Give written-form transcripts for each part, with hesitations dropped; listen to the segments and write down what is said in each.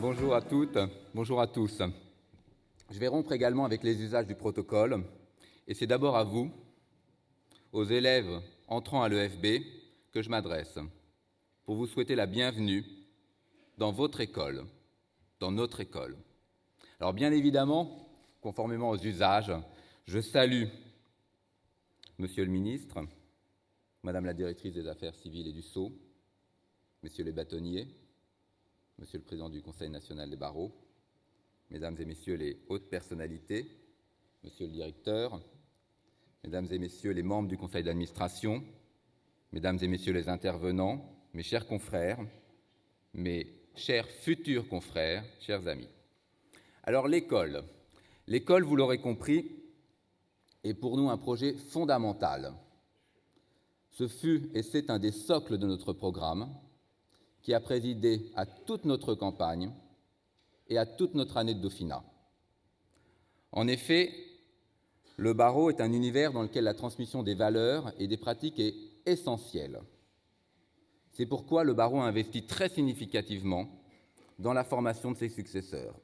Bonjour à toutes, bonjour à tous. Je vais rompre également avec les usages du protocole, et c'est d'abord à vous, aux élèves entrant à l'EFB, que je m'adresse, pour vous souhaiter la bienvenue dans votre école, dans notre école. Alors bien évidemment, conformément aux usages, je salue Monsieur le ministre, Madame la directrice des affaires civiles et du Sceau, Messieurs les bâtonniers, Monsieur le Président du Conseil national des barreaux, Mesdames et Messieurs les hautes personnalités, Monsieur le directeur, Mesdames et Messieurs les membres du Conseil d'administration, Mesdames et Messieurs les intervenants, mes chers confrères, mes chers futurs confrères, chers amis. Alors l'école, vous l'aurez compris, est pour nous un projet fondamental. Ce fut et c'est un des socles de notre programme qui a présidé à toute notre campagne et à toute notre année de Dauphinat. En effet, le barreau est un univers dans lequel la transmission des valeurs et des pratiques est essentielle. C'est pourquoi le barreau a investi très significativement dans la formation de ses successeurs.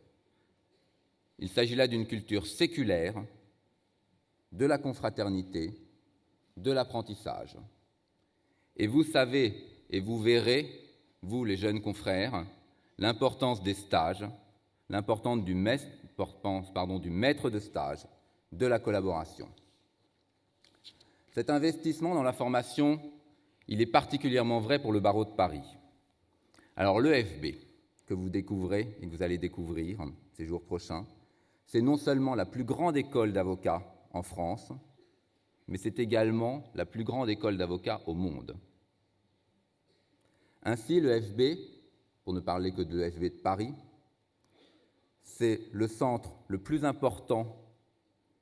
Il s'agit là d'une culture séculaire, de la confraternité, de l'apprentissage. Et vous savez et vous verrez, vous les jeunes confrères, l'importance des stages, l'importance du maître de stage, de la collaboration. Cet investissement dans la formation, il est particulièrement vrai pour le barreau de Paris. Alors l'EFB, que vous découvrez et que vous allez découvrir ces jours prochains, c'est non seulement la plus grande école d'avocats en France, mais c'est également la plus grande école d'avocats au monde. Ainsi, l'EFB, pour ne parler que de l'EFB de Paris, c'est le centre le plus important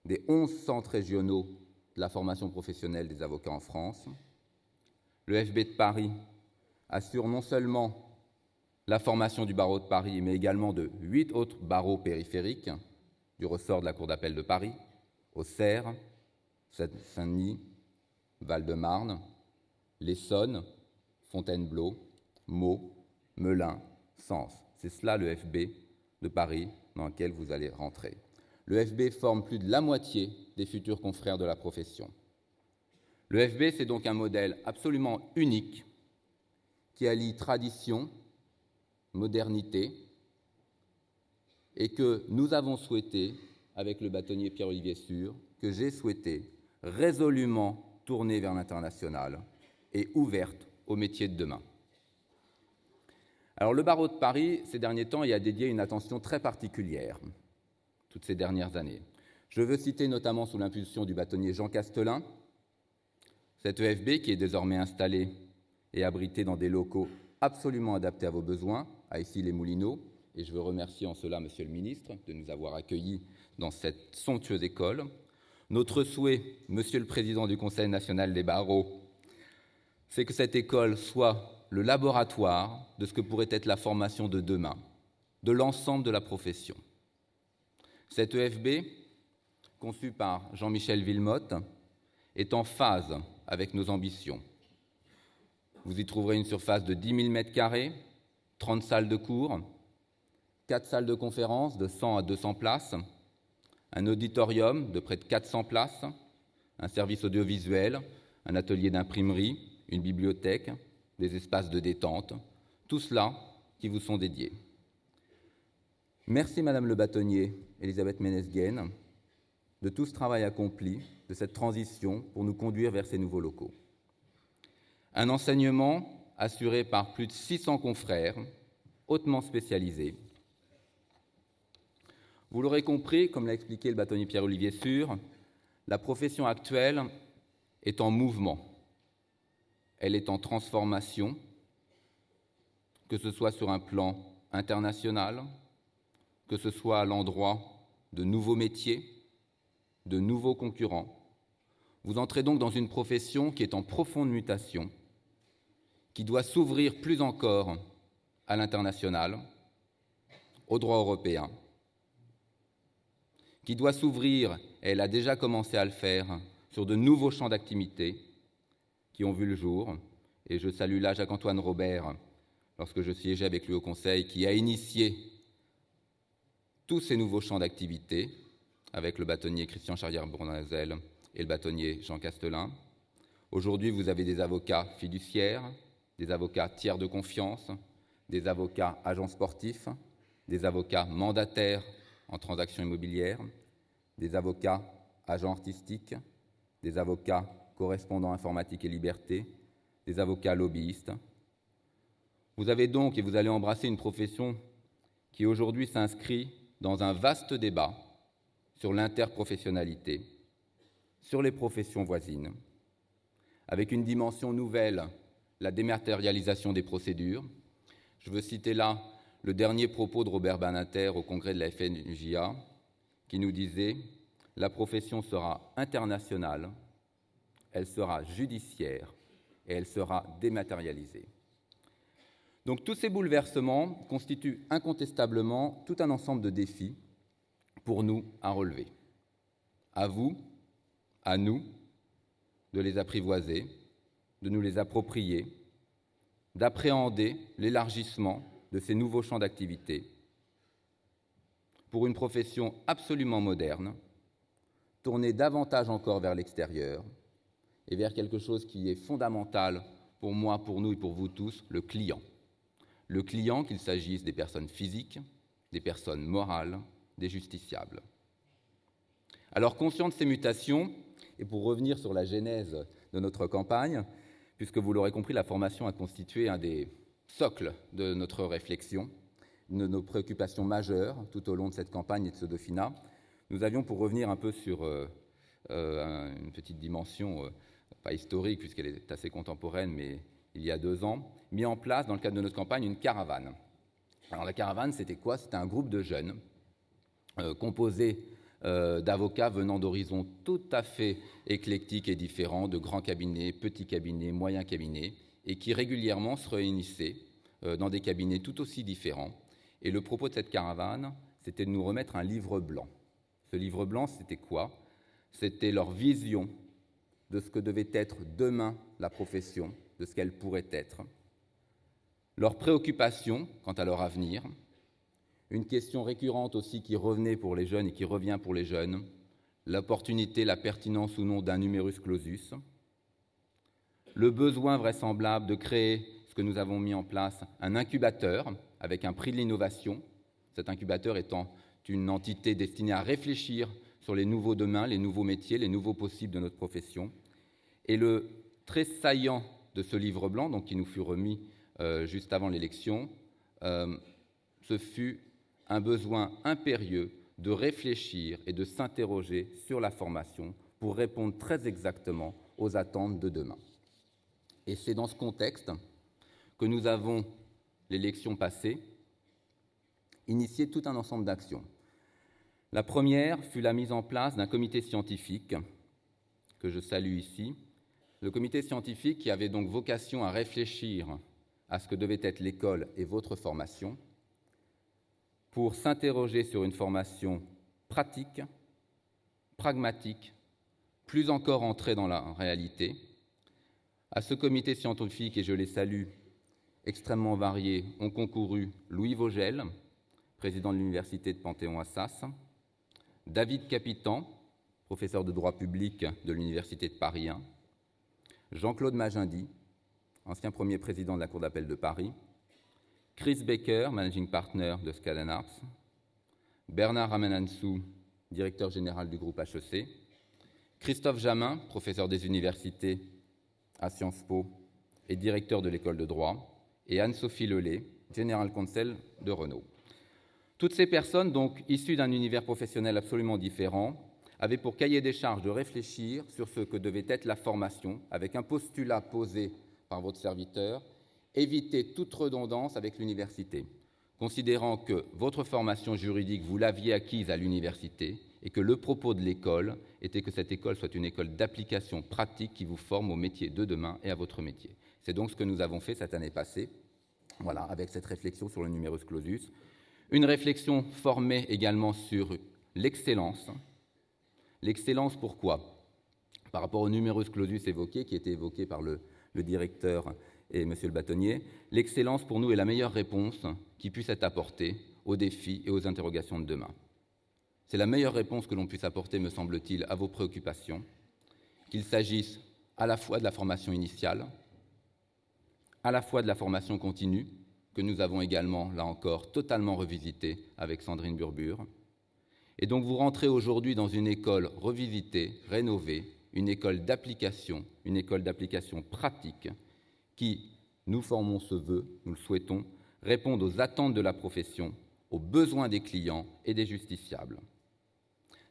des 11 centres régionaux de la formation professionnelle des avocats en France. L'EFB de Paris assure non seulement la formation du barreau de Paris, mais également de 8 autres barreaux périphériques du ressort de la Cour d'appel de Paris, Auxerre, Saint-Denis, Val-de-Marne, l'Essonne, Fontainebleau, Meaux, Melun, Sens. C'est cela l'EFB de Paris dans lequel vous allez rentrer. L'EFB forme plus de la moitié des futurs confrères de la profession. L'EFB, c'est donc un modèle absolument unique qui allie tradition, modernité, et que nous avons souhaité, avec le bâtonnier Pierre-Olivier Sûr, que j'ai souhaité résolument tourner vers l'international et ouverte aux métiers de demain. Alors le barreau de Paris, ces derniers temps, y a dédié une attention très particulière, toutes ces dernières années. Je veux citer notamment sous l'impulsion du bâtonnier Jean Castelin, cette EFB qui est désormais installée et abritée dans des locaux absolument adaptés à vos besoins, à Issy-les-Moulineaux, et je veux remercier en cela Monsieur le ministre de nous avoir accueillis dans cette somptueuse école. Notre souhait, Monsieur le Président du Conseil national des barreaux, c'est que cette école soit le laboratoire de ce que pourrait être la formation de demain, de l'ensemble de la profession. Cette EFB, conçue par Jean-Michel Villemotte, est en phase avec nos ambitions. Vous y trouverez une surface de 10 000 m², 30 salles de cours, 4 salles de conférence de 100 à 200 places, un auditorium de près de 400 places, un service audiovisuel, un atelier d'imprimerie, une bibliothèque, des espaces de détente, tout cela qui vous sont dédiés. Merci Madame le bâtonnier, Elisabeth Ménez-Guen, de tout ce travail accompli, de cette transition pour nous conduire vers ces nouveaux locaux. Un enseignement assuré par plus de 600 confrères, hautement spécialisés. Vous l'aurez compris, comme l'a expliqué le bâtonnier Pierre-Olivier Sûr, la profession actuelle est en mouvement. Elle est en transformation, que ce soit sur un plan international, que ce soit à l'endroit de nouveaux métiers, de nouveaux concurrents. Vous entrez donc dans une profession qui est en profonde mutation, qui doit s'ouvrir plus encore à l'international, au droit européen, qui doit s'ouvrir, et elle a déjà commencé à le faire, sur de nouveaux champs d'activité qui ont vu le jour. Et je salue là Jacques-Antoine Robert, lorsque je siégeais avec lui au Conseil, qui a initié tous ces nouveaux champs d'activité, avec le bâtonnier Christian Charrière-Bournazel et le bâtonnier Jean Castelin. Aujourd'hui, vous avez des avocats fiduciaires, des avocats tiers de confiance, des avocats agents sportifs, des avocats mandataires en transactions immobilières, des avocats agents artistiques, des avocats correspondants informatique et liberté, des avocats lobbyistes. Vous avez donc, et vous allez embrasser une profession qui aujourd'hui s'inscrit dans un vaste débat sur l'interprofessionnalité, sur les professions voisines, avec une dimension nouvelle, la dématérialisation des procédures. Je veux citer là le dernier propos de Robert Badinter au congrès de la FNJA, qui nous disait « La profession sera internationale, elle sera judiciaire et elle sera dématérialisée ». Donc tous ces bouleversements constituent incontestablement tout un ensemble de défis pour nous à relever. À vous, à nous, de les apprivoiser, de nous les approprier, d'appréhender l'élargissement de ces nouveaux champs d'activité pour une profession absolument moderne, tournée davantage encore vers l'extérieur et vers quelque chose qui est fondamental pour moi, pour nous et pour vous tous, le client. Le client, qu'il s'agisse des personnes physiques, des personnes morales, des justiciables. Alors, conscient de ces mutations, et pour revenir sur la genèse de notre campagne, puisque vous l'aurez compris, la formation a constitué un des socles de notre réflexion, de nos préoccupations majeures tout au long de cette campagne et de ce Dauphinat, nous avions, pour revenir un peu sur une petite dimension, pas historique puisqu'elle est assez contemporaine, mais il y a 2 ans, mis en place, dans le cadre de notre campagne, une caravane. Alors la caravane, c'était quoi? C'était un groupe de jeunes composé d'avocats venant d'horizons tout à fait éclectiques et différents, de grands cabinets, petits cabinets, moyens cabinets, et qui régulièrement se réunissaient dans des cabinets tout aussi différents. Et le propos de cette caravane, c'était de nous remettre un livre blanc. Ce livre blanc, c'était quoi? C'était leur vision de ce que devait être demain la profession, de ce qu'elle pourrait être, leur préoccupation quant à leur avenir, une question récurrente aussi qui revenait pour les jeunes et qui revient pour les jeunes, l'opportunité, la pertinence ou non d'un numerus clausus, le besoin vraisemblable de créer ce que nous avons mis en place, un incubateur avec un prix de l'innovation, cet incubateur étant une entité destinée à réfléchir sur les nouveaux demain, les nouveaux métiers, les nouveaux possibles de notre profession. Et le très saillant de ce livre blanc, donc, qui nous fut remis juste avant l'élection, ce fut un besoin impérieux de réfléchir et de s'interroger sur la formation pour répondre très exactement aux attentes de demain. Et c'est dans ce contexte que nous avons, l'élection passée, initié tout un ensemble d'actions. La première fut la mise en place d'un comité scientifique, que je salue ici. Le comité scientifique qui avait donc vocation à réfléchir à ce que devait être l'école et votre formation, pour s'interroger sur une formation pratique, pragmatique, plus encore ancrée dans la réalité. À ce comité scientifique, et je les salue, extrêmement variés, ont concouru Louis Vogel, président de l'Université de Panthéon-Assas, David Capitan, professeur de droit public de l'Université de Paris 1, Jean-Claude Magendie, ancien premier président de la Cour d'appel de Paris, Chris Baker, managing partner de Skadden Arps, Bernard Ramanansou, directeur général du groupe HEC, Christophe Jamin, professeur des universités à Sciences Po et directeur de l'école de droit, et Anne-Sophie Lelay, General Counsel de Renault. Toutes ces personnes, donc issues d'un univers professionnel absolument différent, avaient pour cahier des charges de réfléchir sur ce que devait être la formation, avec un postulat posé par votre serviteur: éviter toute redondance avec l'université, considérant que votre formation juridique, vous l'aviez acquise à l'université et que le propos de l'école était que cette école soit une école d'application pratique qui vous forme au métier de demain et à votre métier. C'est donc ce que nous avons fait cette année passée, voilà, avec cette réflexion sur le numerus clausus. Une réflexion formée également sur l'excellence. L'excellence, pourquoi? Par rapport au numerus clausus évoqué, qui était évoqué par le directeur et monsieur le bâtonnier, l'excellence pour nous est la meilleure réponse qui puisse être apportée aux défis et aux interrogations de demain. C'est la meilleure réponse que l'on puisse apporter, me semble-t-il, à vos préoccupations, qu'il s'agisse à la fois de la formation initiale, à la fois de la formation continue, que nous avons également, là encore, totalement revisitée avec Sandrine Burbure. Et donc vous rentrez aujourd'hui dans une école revisitée, rénovée, une école d'application pratique qui, nous formons ce vœu, nous le souhaitons, répondent aux attentes de la profession, aux besoins des clients et des justiciables.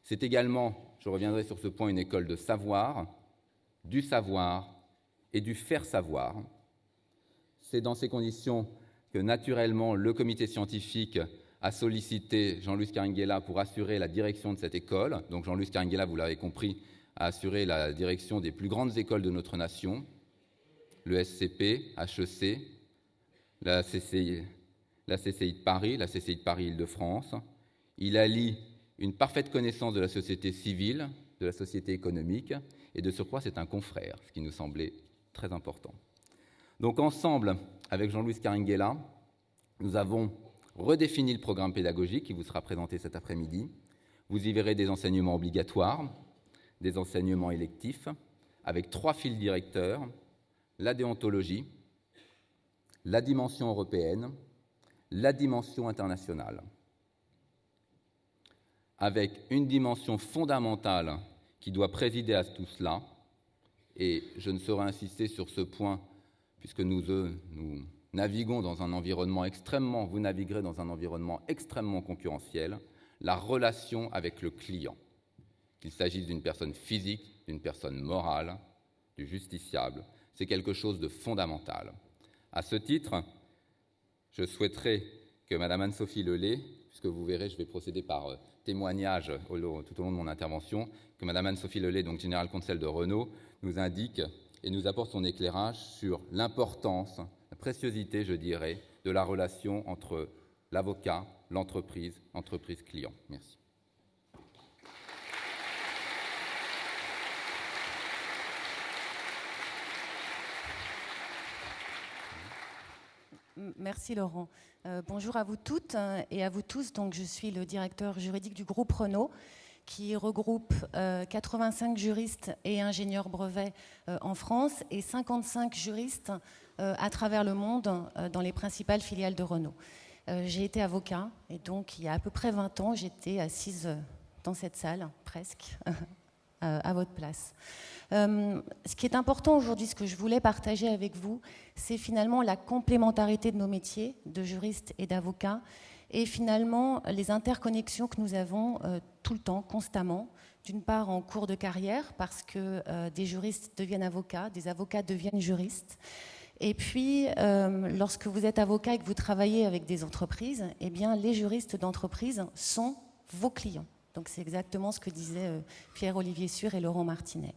C'est également, je reviendrai sur ce point, une école de savoir, du savoir et du faire savoir. C'est dans ces conditions que, naturellement, le comité scientifique a sollicité Jean-Louis Scaringuela pour assurer la direction de cette école. Donc Jean-Louis Scaringuela, vous l'avez compris, a assuré la direction des plus grandes écoles de notre nation, le SCP, HEC, la CCI de Paris, la CCI de Paris-Île-de-France. Il allie une parfaite connaissance de la société civile, de la société économique, et de surcroît, c'est un confrère, ce qui nous semblait très important. Donc ensemble, avec Jean-Louis Scaringuela, nous avons redéfini le programme pédagogique qui vous sera présenté cet après-midi. Vous y verrez des enseignements obligatoires, des enseignements électifs, avec 3 fils directeurs, la déontologie, la dimension européenne, la dimension internationale, avec une dimension fondamentale qui doit présider à tout cela, et je ne saurais insister sur ce point, puisque nous naviguons dans un environnement vous naviguerez dans un environnement extrêmement concurrentiel, la relation avec le client, qu'il s'agisse d'une personne physique, d'une personne morale, du justiciable, c'est quelque chose de fondamental. À ce titre, je souhaiterais que Mme Anne-Sophie Lelay, puisque vous verrez, je vais procéder par témoignage tout au long de mon intervention, que Mme Anne-Sophie Lelay, donc General Counsel de Renault, nous indique et nous apporte son éclairage sur l'importance, la préciosité, je dirais, de la relation entre l'avocat, l'entreprise, entreprise-client. Merci. Merci Laurent. Bonjour à vous toutes et à vous tous. Donc, je suis le directeur juridique du groupe Renault, qui regroupe 85 juristes et ingénieurs brevets en France et 55 juristes à travers le monde dans les principales filiales de Renault. J'ai été avocat et donc il y a à peu près 20 ans, j'étais assise dans cette salle, presque, à votre place. Ce qui est important aujourd'hui, ce que je voulais partager avec vous, c'est finalement la complémentarité de nos métiers de juristes et d'avocats et finalement les interconnexions que nous avons tout le temps, constamment, d'une part en cours de carrière, parce que des juristes deviennent avocats, des avocats deviennent juristes, et puis lorsque vous êtes avocat et que vous travaillez avec des entreprises, eh bien les juristes d'entreprise sont vos clients. Donc c'est exactement ce que disaient Pierre-Olivier Sûr et Laurent Martinet.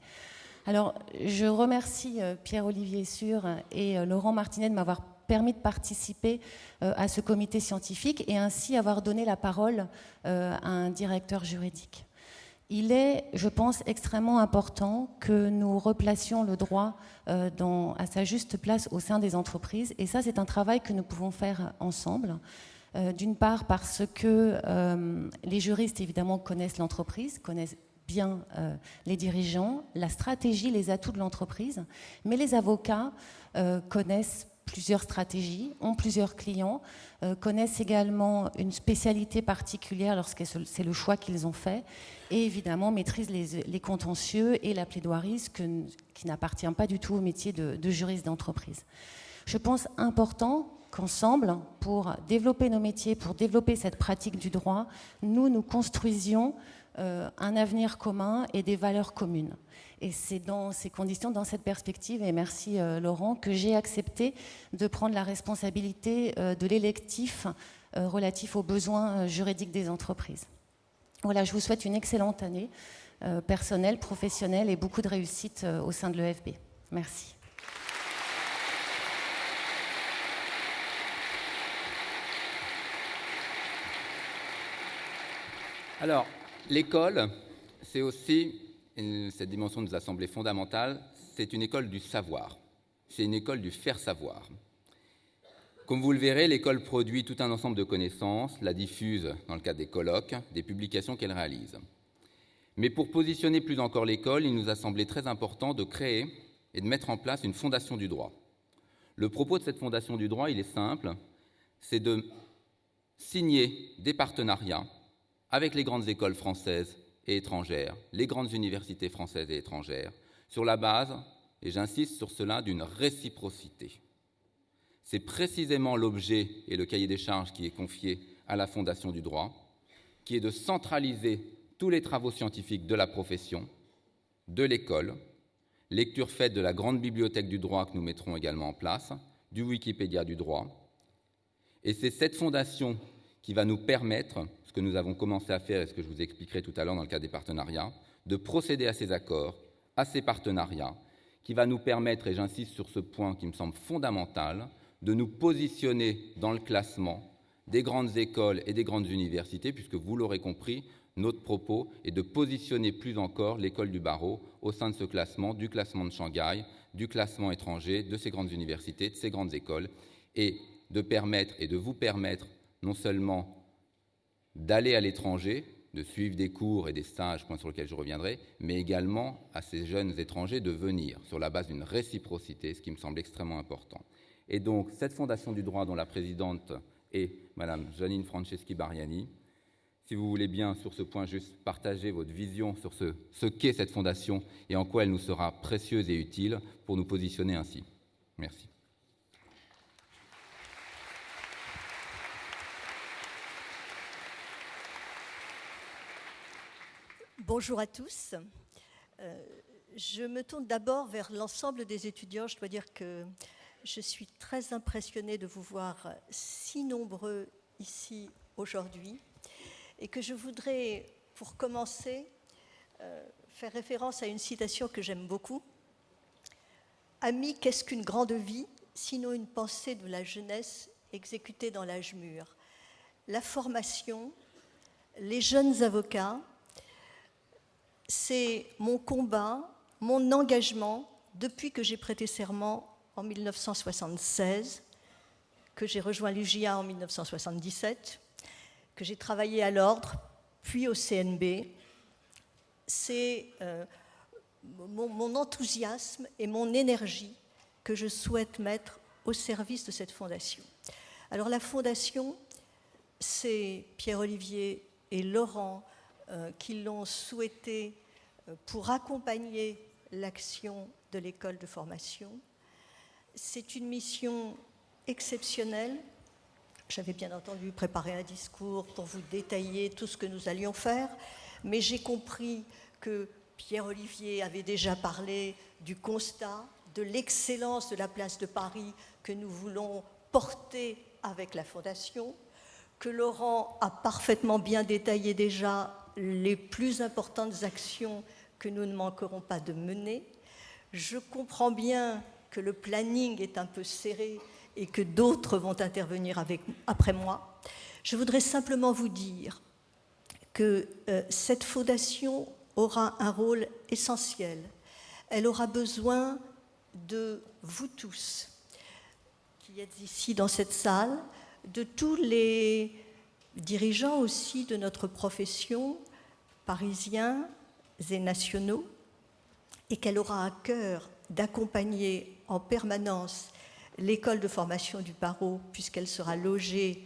Alors je remercie Pierre-Olivier Sûr et Laurent Martinet de m'avoir permis de participer à ce comité scientifique et ainsi avoir donné la parole à un directeur juridique. Il est, je pense, extrêmement important que nous replacions le droit à sa juste place au sein des entreprises. Et ça, c'est un travail que nous pouvons faire ensemble. D'une part parce que les juristes, évidemment, connaissent l'entreprise, connaissent bien les dirigeants, la stratégie, les atouts de l'entreprise, mais les avocats connaissent plusieurs stratégies, ont plusieurs clients, connaissent également une spécialité particulière lorsque c'est le choix qu'ils ont fait, et évidemment maîtrisent les contentieux et la plaidoirie, qui n'appartient pas du tout au métier de juriste d'entreprise. Je pense important qu'ensemble, pour développer nos métiers, pour développer cette pratique du droit, nous construisions un avenir commun et des valeurs communes. Et c'est dans ces conditions, dans cette perspective, et merci Laurent, que j'ai accepté de prendre la responsabilité de l'électif relatif aux besoins juridiques des entreprises. Voilà, je vous souhaite une excellente année personnelle, professionnelle et beaucoup de réussite au sein de l'EFB. Merci. Alors, l'école, c'est aussi, cette dimension nous a semblé fondamentale, c'est une école du savoir, c'est une école du faire savoir. Comme vous le verrez, l'école produit tout un ensemble de connaissances, la diffuse dans le cadre des colloques, des publications qu'elle réalise. Mais pour positionner plus encore l'école, il nous a semblé très important de créer et de mettre en place une fondation du droit. Le propos de cette fondation du droit, il est simple, c'est de signer des partenariats avec les grandes écoles françaises et étrangères, les grandes universités françaises et étrangères, sur la base, et j'insiste sur cela, d'une réciprocité. C'est précisément l'objet et le cahier des charges qui est confié à la Fondation du droit, qui est de centraliser tous les travaux scientifiques de la profession, de l'école, lecture faite de la grande bibliothèque du droit que nous mettrons également en place, du Wikipédia du droit. Et c'est cette fondation qui va nous permettre, ce que nous avons commencé à faire et ce que je vous expliquerai tout à l'heure dans le cadre des partenariats, de procéder à ces accords, à ces partenariats, qui va nous permettre, et j'insiste sur ce point qui me semble fondamental, de nous positionner dans le classement des grandes écoles et des grandes universités, puisque vous l'aurez compris, notre propos est de positionner plus encore l'école du barreau au sein de ce classement, du classement de Shanghai, du classement étranger, de ces grandes universités, de ces grandes écoles, et de permettre et de vous permettre non seulement d'aller à l'étranger, de suivre des cours et des stages, point sur lequel je reviendrai, mais également à ces jeunes étrangers de venir sur la base d'une réciprocité, ce qui me semble extrêmement important. Et donc, cette Fondation du droit dont la présidente est Mme Janine Franceschi-Bariani, si vous voulez bien, sur ce point, juste partager votre vision sur ce qu'est cette fondation et en quoi elle nous sera précieuse et utile pour nous positionner ainsi. Merci. Bonjour à tous. Je me tourne d'abord vers l'ensemble des étudiants. Je dois dire que je suis très impressionnée de vous voir si nombreux ici aujourd'hui. Et que je voudrais, pour commencer, faire référence à une citation que j'aime beaucoup. « Ami, qu'est-ce qu'une grande vie, sinon une pensée de la jeunesse exécutée dans l'âge mûr ?» La formation, les jeunes avocats, c'est mon combat, mon engagement depuis que j'ai prêté serment en 1976, que j'ai rejoint l'UJA en 1977, que j'ai travaillé à l'Ordre, puis au CNB. C'est mon enthousiasme et mon énergie que je souhaite mettre au service de cette fondation. Alors la fondation, c'est Pierre-Olivier et Laurent qui l'ont souhaité pour accompagner l'action de l'école de formation. C'est une mission exceptionnelle. J'avais bien entendu préparé un discours pour vous détailler tout ce que nous allions faire, mais j'ai compris que Pierre-Olivier avait déjà parlé du constat, de l'excellence de la place de Paris que nous voulons porter avec la Fondation, que Laurent a parfaitement bien détaillé déjà les plus importantes actions que nous ne manquerons pas de mener. Je comprends bien que le planning est un peu serré et que d'autres vont intervenir après moi. Je voudrais simplement vous dire que cette fondation aura un rôle essentiel. Elle aura besoin de vous tous, qui êtes ici dans cette salle, de tous les dirigeants aussi de notre profession, parisiens et nationaux, et qu'elle aura à cœur d'accompagner en permanence l'école de formation du barreau, puisqu'elle sera logée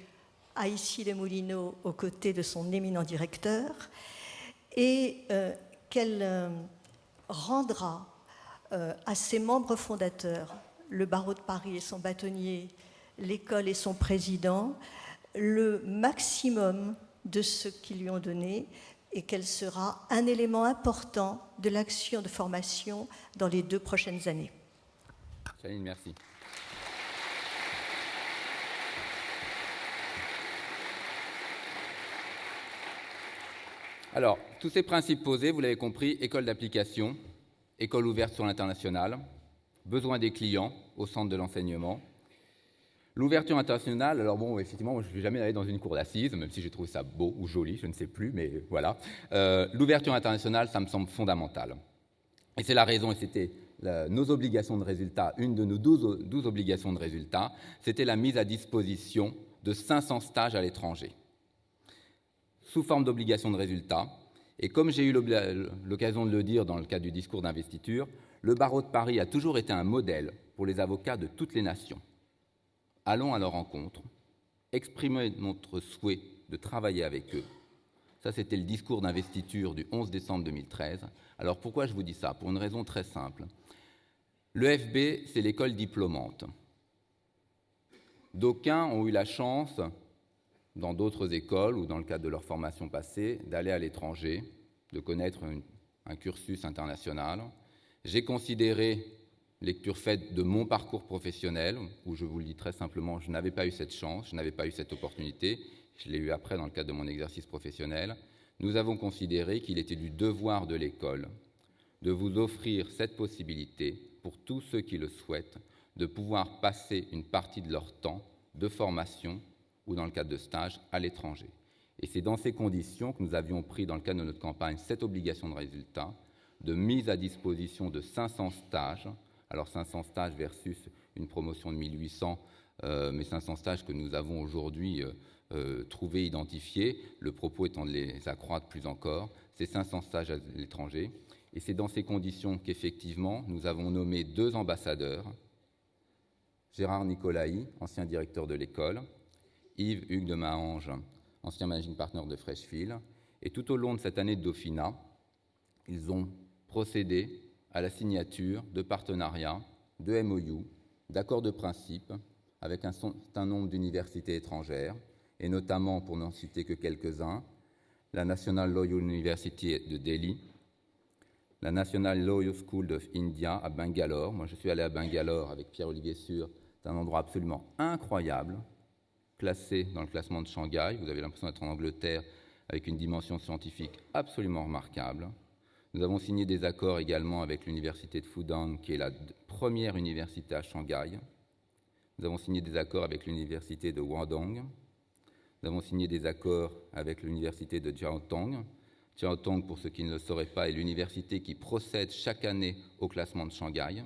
à Issy-les-Moulineaux aux côtés de son éminent directeur, et qu'elle rendra à ses membres fondateurs, le barreau de Paris et son bâtonnier, l'école et son président, le maximum de ce qu'ils lui ont donné, et qu'elle sera un élément important de l'action de formation dans les 2 prochaines années. Janine, merci. Alors, tous ces principes posés, vous l'avez compris, école d'application, école ouverte sur l'international, besoin des clients au centre de l'enseignement. L'ouverture internationale, alors bon, effectivement, moi, je ne suis jamais allé dans une cour d'assises, même si j'ai trouvé ça beau ou joli, je ne sais plus, mais voilà. L'ouverture internationale, ça me semble fondamental. Et c'est la raison, et c'était nos obligations de résultat, une de nos 12 obligations de résultat, c'était la mise à disposition de 500 stages à l'étranger, sous forme d'obligation de résultat. Et comme j'ai eu l'occasion de le dire dans le cadre du discours d'investiture, le barreau de Paris a toujours été un modèle pour les avocats de toutes les nations. Allons à leur rencontre, exprimons notre souhait de travailler avec eux. Ça, c'était le discours d'investiture du 11 décembre 2013. Alors pourquoi je vous dis ça? Pour une raison très simple. L'EFB, c'est l'école diplômante. D'aucuns ont eu la chance, dans d'autres écoles ou dans le cadre de leur formation passée, d'aller à l'étranger, de connaître un cursus international. J'ai considéré, lecture faite de mon parcours professionnel, où je vous le dis très simplement, je n'avais pas eu cette chance, je n'avais pas eu cette opportunité, je l'ai eu après dans le cadre de mon exercice professionnel. Nous avons considéré qu'il était du devoir de l'école de vous offrir cette possibilité, pour tous ceux qui le souhaitent, de pouvoir passer une partie de leur temps de formation ou dans le cadre de stage à l'étranger. Et c'est dans ces conditions que nous avions pris, dans le cadre de notre campagne, cette obligation de résultat, de mise à disposition de 500 stages. Alors 500 stages versus une promotion de 1800, mais 500 stages que nous avons aujourd'hui trouvés, identifiés, le propos étant de les accroître plus encore, c'est 500 stages à l'étranger. Et c'est dans ces conditions qu'effectivement, nous avons nommé 2 ambassadeurs, Gérard Nicolaï, ancien directeur de l'école, Yves Hugues de Mahange, ancien managing partner de Freshfield. Et tout au long de cette année de Dauphinat, ils ont procédé à la signature de partenariats, de MOU, d'accords de principe avec un certain nombre d'universités étrangères, et notamment, pour n'en citer que quelques-uns, la National Law University de Delhi, la National Law School of India à Bangalore. Moi, je suis allé à Bangalore avec Pierre-Olivier Sûr. C'est un endroit absolument incroyable, classé dans le classement de Shanghai. Vous avez l'impression d'être en Angleterre avec une dimension scientifique absolument remarquable. Nous avons signé des accords également avec l'université de Fudan, qui est la première université à Shanghai. Nous avons signé des accords avec l'université de Guangdong. Nous avons signé des accords avec l'université de Jiaotong. Jiaotong, pour ceux qui ne le sauraient pas, est l'université qui procède chaque année au classement de Shanghai,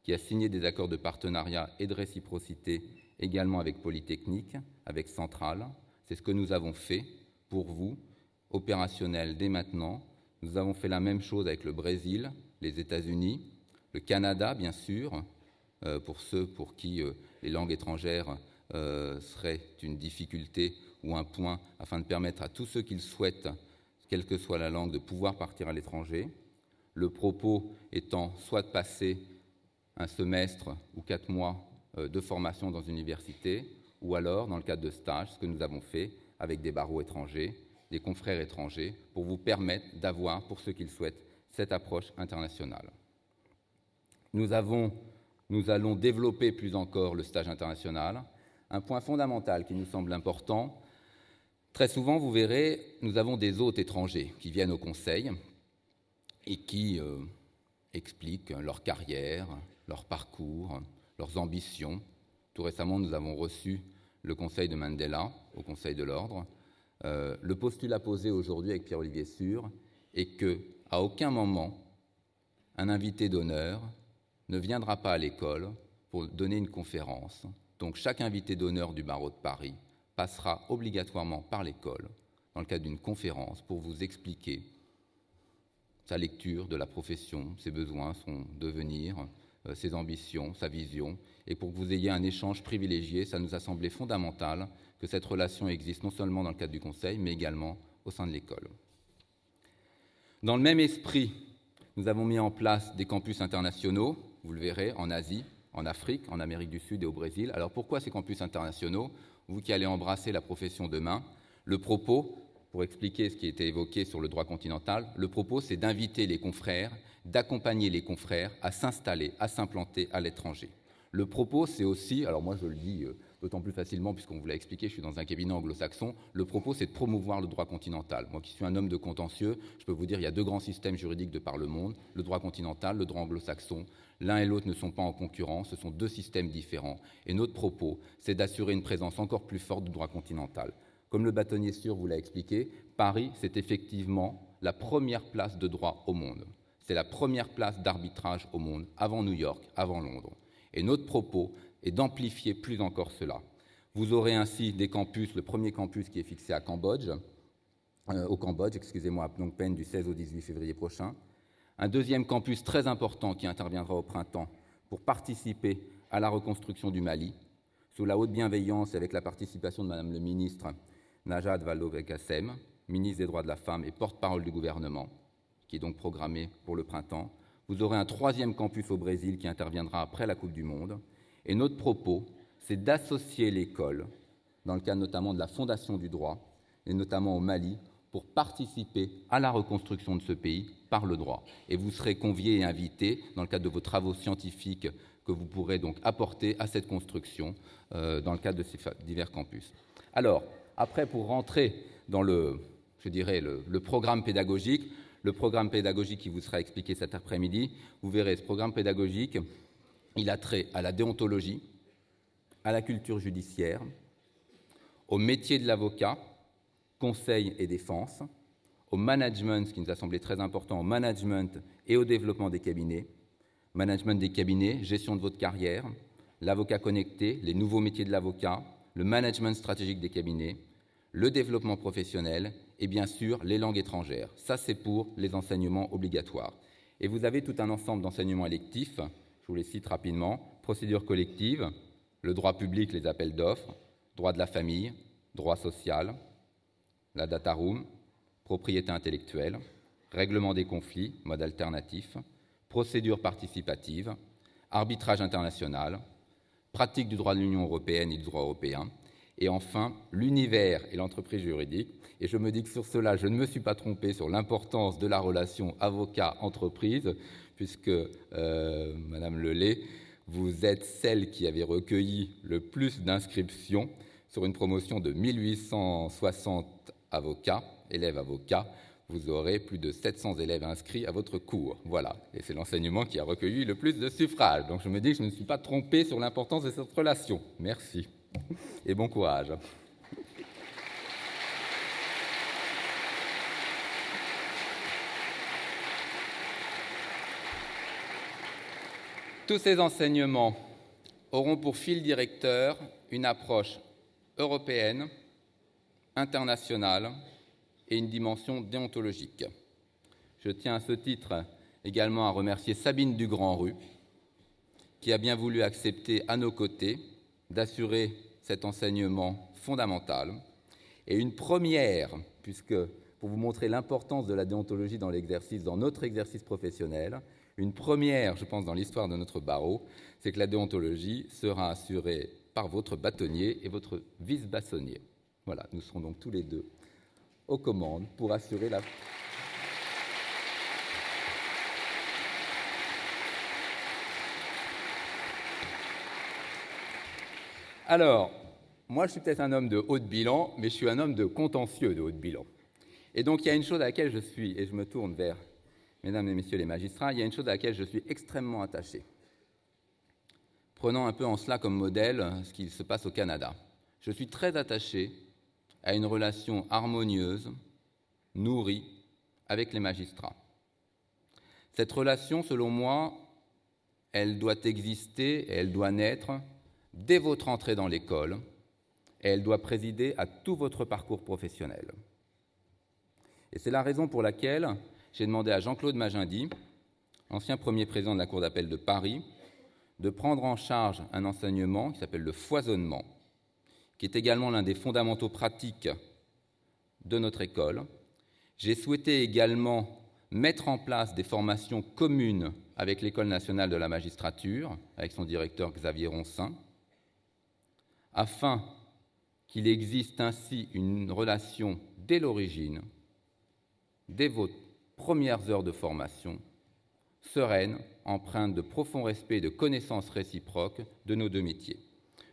qui a signé des accords de partenariat et de réciprocité également avec Polytechnique, avec Centrale. C'est ce que nous avons fait pour vous, opérationnel dès maintenant. Nous avons fait la même chose avec le Brésil, les États-Unis, le Canada, bien sûr, pour ceux pour qui les langues étrangères seraient une difficulté ou un point, afin de permettre à tous ceux qui le souhaitent, quelle que soit la langue, de pouvoir partir à l'étranger. Le propos étant soit de passer un semestre ou 4 mois de formation dans une université, ou alors, dans le cadre de stages, ce que nous avons fait avec des barreaux étrangers, des confrères étrangers, pour vous permettre d'avoir, pour ceux qui le souhaitent, cette approche internationale. Nous allons développer plus encore le stage international. Un point fondamental qui nous semble important, très souvent, vous verrez, nous avons des hôtes étrangers qui viennent au Conseil et qui expliquent leur carrière, leur parcours, leurs ambitions. Tout récemment, nous avons reçu le Conseil de Mandela au Conseil de l'Ordre. Le postulat posé aujourd'hui avec Pierre-Olivier Sûr est qu'à aucun moment, un invité d'honneur ne viendra pas à l'école pour donner une conférence. Donc chaque invité d'honneur du barreau de Paris passera obligatoirement par l'école dans le cadre d'une conférence pour vous expliquer sa lecture de la profession, ses besoins, son devenir, ses ambitions, sa vision, et pour que vous ayez un échange privilégié. Ça nous a semblé fondamental que cette relation existe non seulement dans le cadre du Conseil, mais également au sein de l'école. Dans le même esprit, nous avons mis en place des campus internationaux, vous le verrez, en Asie, en Afrique, en Amérique du Sud et au Brésil. Alors pourquoi ces campus internationaux? Vous qui allez embrasser la profession demain, le propos, pour expliquer ce qui était évoqué sur le droit continental, le propos c'est d'inviter les confrères, d'accompagner les confrères à s'installer, à s'implanter à l'étranger. Le propos c'est aussi, alors moi je le dis d'autant plus facilement puisqu'on vous l'a expliqué, je suis dans un cabinet anglo-saxon, le propos c'est de promouvoir le droit continental. Moi qui suis un homme de contentieux, je peux vous dire il y a 2 grands systèmes juridiques de par le monde, le droit continental, le droit anglo-saxon. L'un et l'autre ne sont pas en concurrence, ce sont 2 systèmes différents. Et notre propos, c'est d'assurer une présence encore plus forte du droit continental. Comme le bâtonnier Sûr vous l'a expliqué, Paris, c'est effectivement la première place de droit au monde. C'est la première place d'arbitrage au monde, avant New York, avant Londres. Et notre propos est d'amplifier plus encore cela. Vous aurez ainsi des campus, le premier campus qui est fixé à Cambodge, au Cambodge, excusez-moi, à Phnom Penh du 16 au 18 février prochain. Un deuxième campus très important qui interviendra au printemps pour participer à la reconstruction du Mali, sous la haute bienveillance et avec la participation de Madame le ministre Najat Vallaud-Belkacem, ministre des Droits de la Femme et porte-parole du gouvernement, qui est donc programmé pour le printemps. Vous aurez un troisième campus au Brésil qui interviendra après la Coupe du Monde. Et notre propos, c'est d'associer l'école, dans le cadre notamment de la Fondation du droit, et notamment au Mali, pour participer à la reconstruction de ce pays par le droit. Et vous serez conviés et invités, dans le cadre de vos travaux scientifiques, que vous pourrez donc apporter à cette construction dans le cadre de ces divers campus. Alors, après, pour rentrer dans le programme pédagogique, qui vous sera expliqué cet après-midi, vous verrez, ce programme pédagogique, il a trait à la déontologie, à la culture judiciaire, au métier de l'avocat, conseil et défense, au management, ce qui nous a semblé très important, au management et au développement des cabinets, management des cabinets, gestion de votre carrière, l'avocat connecté, les nouveaux métiers de l'avocat, le management stratégique des cabinets, le développement professionnel et bien sûr les langues étrangères. Ça, c'est pour les enseignements obligatoires. Et vous avez tout un ensemble d'enseignements électifs, je vous les cite rapidement, procédure collective, le droit public, les appels d'offres, droit de la famille, droit social, la data room, propriété intellectuelle, règlement des conflits, mode alternatif, procédure participative, arbitrage international, pratique du droit de l'Union européenne et du droit européen, et enfin l'univers et l'entreprise juridique. Et je me dis que sur cela, je ne me suis pas trompé sur l'importance de la relation avocat-entreprise, puisque, Madame Lelay, vous êtes celle qui avait recueilli le plus d'inscriptions sur une promotion de 1860 avocats, élèves avocats. Vous aurez plus de 700 élèves inscrits à votre cours. Voilà, et c'est l'enseignement qui a recueilli le plus de suffrages. Donc je me dis que je ne me suis pas trompé sur l'importance de cette relation. Merci et bon courage. Tous ces enseignements auront pour fil directeur une approche européenne, internationale et une dimension déontologique. Je tiens à ce titre également à remercier Sabine Dugrand-Rue, qui a bien voulu accepter à nos côtés d'assurer cet enseignement fondamental. Et une première, puisque pour vous montrer l'importance de la déontologie dans l'exercice, dans notre exercice professionnel, une première, je pense, dans l'histoire de notre barreau, c'est que la déontologie sera assurée par votre bâtonnier et votre vice-bâtonnier. Voilà, nous serons donc tous les deux aux commandes pour assurer la... Alors, moi je suis peut-être un homme de haut de bilan, mais je suis un homme de contentieux de haut de bilan. Et donc il y a une chose à laquelle je suis, et je me tourne vers Mesdames et Messieurs les magistrats, il y a une chose à laquelle je suis extrêmement attaché. Prenant un peu en cela comme modèle ce qui se passe au Canada. Je suis très attaché à une relation harmonieuse, nourrie, avec les magistrats. Cette relation, selon moi, elle doit exister et elle doit naître dès votre entrée dans l'école et elle doit présider à tout votre parcours professionnel. Et c'est la raison pour laquelle j'ai demandé à Jean-Claude Magendie, ancien premier président de la Cour d'appel de Paris, de prendre en charge un enseignement qui s'appelle le foisonnement, qui est également l'un des fondamentaux pratiques de notre école. J'ai souhaité également mettre en place des formations communes avec l'École nationale de la magistrature, avec son directeur Xavier Ronsin, afin qu'il existe ainsi une relation dès l'origine, dès vos premières heures de formation, sereine, empreinte de profond respect et de connaissances réciproques de nos deux métiers.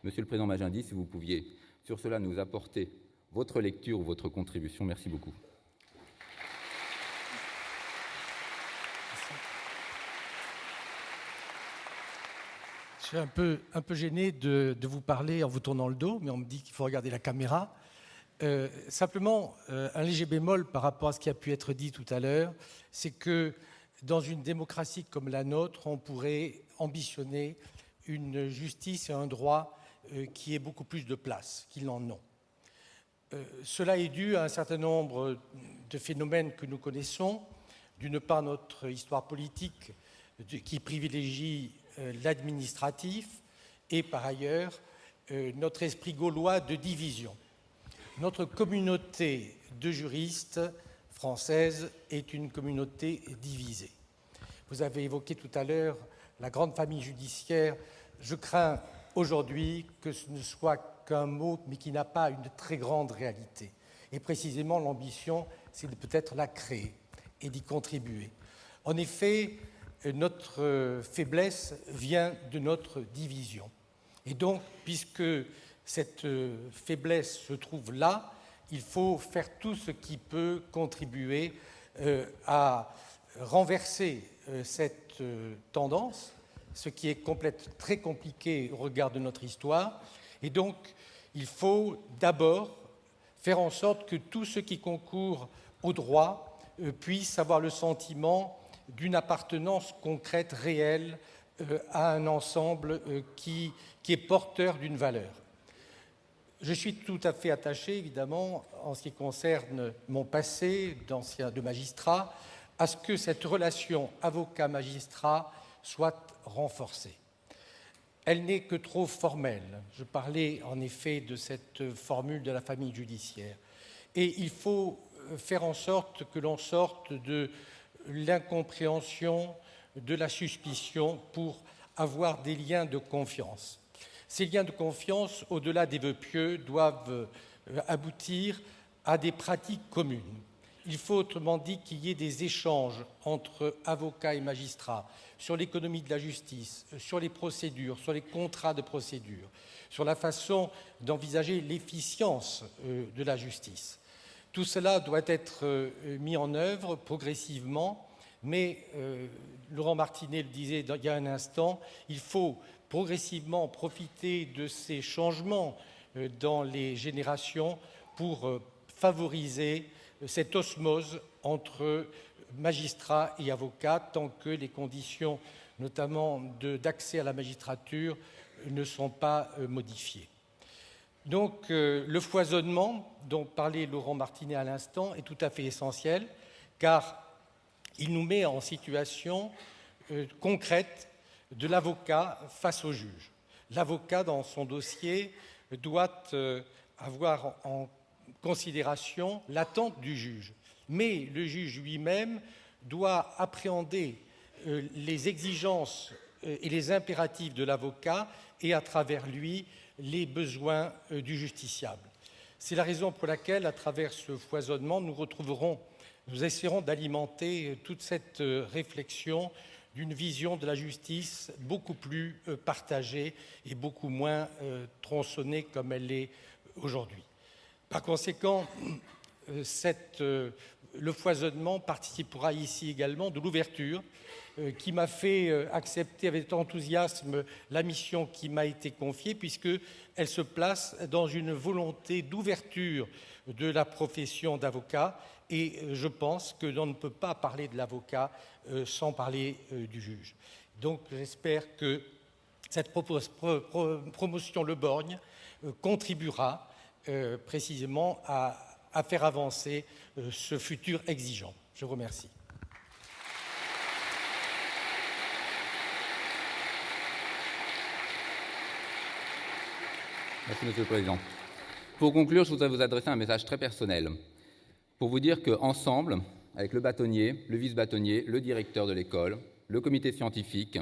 Monsieur le Président Magendie, si vous pouviez sur cela nous apporter votre lecture ou votre contribution, merci beaucoup. Je suis un peu gêné de vous parler en vous tournant le dos, mais on me dit qu'il faut regarder la caméra. Simplement, un léger bémol par rapport à ce qui a pu être dit tout à l'heure, c'est que dans une démocratie comme la nôtre, on pourrait ambitionner une justice et un droit qui aient beaucoup plus de place qu'ils n'en ont. Cela est dû à un certain nombre de phénomènes que nous connaissons. D'une part, notre histoire politique qui privilégie l'administratif et par ailleurs notre esprit gaulois de division. Notre communauté de juristes française est une communauté divisée. Vous avez évoqué tout à l'heure la grande famille judiciaire. Je crains aujourd'hui que ce ne soit qu'un mot, mais qui n'a pas une très grande réalité. Et précisément, l'ambition, c'est de peut-être la créer et d'y contribuer. En effet, notre faiblesse vient de notre division. Et donc, puisque cette faiblesse se trouve là, il faut faire tout ce qui peut contribuer à renverser cette tendance, ce qui est très compliqué au regard de notre histoire. Et donc, il faut d'abord faire en sorte que tous ceux qui concourent au droit puissent avoir le sentiment d'une appartenance concrète, réelle, à un ensemble qui est porteur d'une valeur. Je suis tout à fait attaché, évidemment, en ce qui concerne mon passé de magistrat, à ce que cette relation avocat-magistrat soit renforcée. Elle n'est que trop formelle. Je parlais en effet de cette formule de la famille judiciaire. Et il faut faire en sorte que l'on sorte de l'incompréhension, de la suspicion pour avoir des liens de confiance. Ces liens de confiance, au-delà des vœux pieux, doivent aboutir à des pratiques communes. Il faut autrement dit qu'il y ait des échanges entre avocats et magistrats sur l'économie de la justice, sur les procédures, sur les contrats de procédure, sur la façon d'envisager l'efficience de la justice. Tout cela doit être mis en œuvre progressivement, mais Laurent Martinet le disait il y a un instant, il faut progressivement profiter de ces changements dans les générations pour favoriser cette osmose entre magistrats et avocats tant que les conditions, notamment d'accès à la magistrature, ne sont pas modifiées. Donc le foisonnement dont parlait Laurent Martinet à l'instant est tout à fait essentiel car il nous met en situation concrète de l'avocat face au juge. L'avocat, dans son dossier, doit avoir en considération l'attente du juge. Mais le juge lui-même doit appréhender les exigences et les impératifs de l'avocat et, à travers lui, les besoins du justiciable. C'est la raison pour laquelle, à travers ce foisonnement, nous essaierons d'alimenter toute cette réflexion d'une vision de la justice beaucoup plus partagée et beaucoup moins tronçonnée comme elle l'est aujourd'hui. Par conséquent, le foisonnement participera ici également de l'ouverture qui m'a fait accepter avec enthousiasme la mission qui m'a été confiée, puisqu'elle se place dans une volonté d'ouverture de la profession d'avocat. Et je pense que l'on ne peut pas parler de l'avocat sans parler du juge. Donc j'espère que cette promotion Le Borgne contribuera précisément à faire avancer ce futur exigeant. Je vous remercie. Merci, Monsieur le Président. Pour conclure, je voudrais vous adresser un message très personnel. Pour vous dire qu'ensemble, avec le bâtonnier, le vice-bâtonnier, le directeur de l'école, le comité scientifique,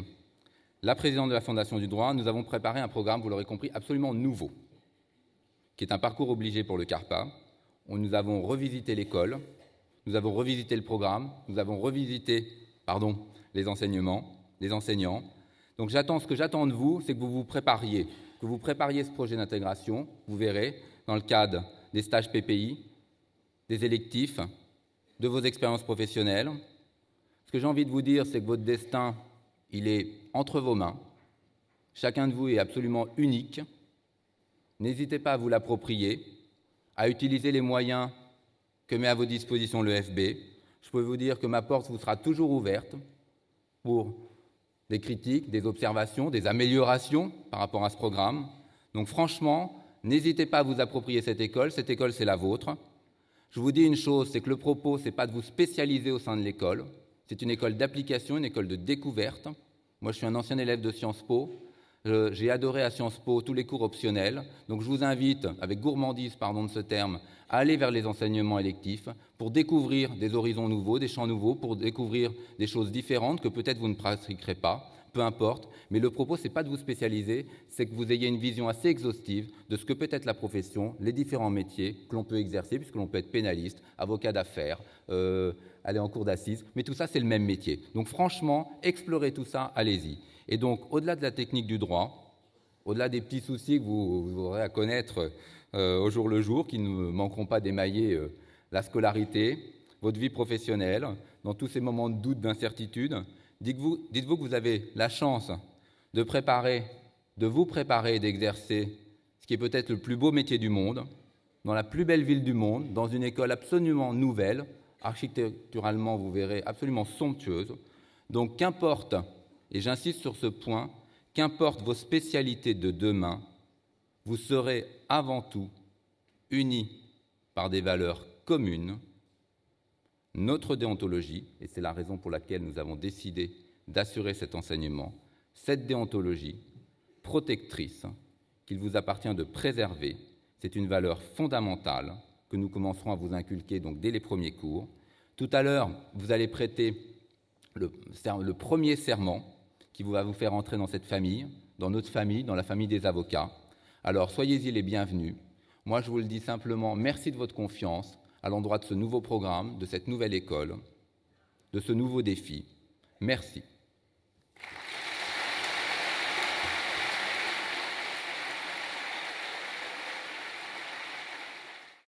la présidente de la Fondation du droit, nous avons préparé un programme, vous l'aurez compris, absolument nouveau, qui est un parcours obligé pour le CARPA, où nous avons revisité l'école, nous avons revisité le programme, nous avons revisité, les enseignements, les enseignants. Donc ce que j'attends de vous, c'est que vous prépariez ce projet d'intégration, vous verrez, dans le cadre des stages PPI, des électifs, de vos expériences professionnelles. Ce que j'ai envie de vous dire, c'est que votre destin, il est entre vos mains. Chacun de vous est absolument unique. N'hésitez pas à vous l'approprier, à utiliser les moyens que met à vos dispositions le FB. je peux vous dire que ma porte vous sera toujours ouverte pour des critiques, des observations, des améliorations par rapport à ce programme. Donc franchement, n'hésitez pas à vous approprier cette école, c'est la vôtre. Je vous dis une chose, c'est que le propos, ce n'est pas de vous spécialiser au sein de l'école, c'est une école d'application, une école de découverte. Moi, je suis un ancien élève de Sciences Po, j'ai adoré à Sciences Po tous les cours optionnels, donc je vous invite, avec gourmandise, pardon de ce terme, à aller vers les enseignements électifs pour découvrir des horizons nouveaux, des champs nouveaux, pour découvrir des choses différentes que peut-être vous ne pratiquerez pas, peu importe, mais le propos, ce n'est pas de vous spécialiser, c'est que vous ayez une vision assez exhaustive de ce que peut être la profession, les différents métiers que l'on peut exercer, puisque l'on peut être pénaliste, avocat d'affaires, aller en cour d'assises, mais tout ça, c'est le même métier. Donc franchement, explorez tout ça, allez-y. Et donc, au-delà de la technique du droit, au-delà des petits soucis que vous aurez à connaître au jour le jour, qui ne manqueront pas d'émailler la scolarité, votre vie professionnelle, dans tous ces moments de doute, d'incertitude, dites-vous que vous avez la chance de vous préparer et d'exercer ce qui est peut-être le plus beau métier du monde, dans la plus belle ville du monde, dans une école absolument nouvelle, architecturalement, vous verrez, absolument somptueuse. Donc, qu'importe, et j'insiste sur ce point, qu'importe vos spécialités de demain, vous serez avant tout unis par des valeurs communes, notre déontologie, et c'est la raison pour laquelle nous avons décidé d'assurer cet enseignement, cette déontologie protectrice qu'il vous appartient de préserver, c'est une valeur fondamentale que nous commencerons à vous inculquer donc dès les premiers cours. Tout à l'heure, vous allez prêter le premier serment qui va vous faire entrer dans cette famille, dans notre famille, dans la famille des avocats. Alors, soyez-y les bienvenus. Moi, je vous le dis simplement, merci de votre confiance à l'endroit de ce nouveau programme, de cette nouvelle école, de ce nouveau défi. Merci.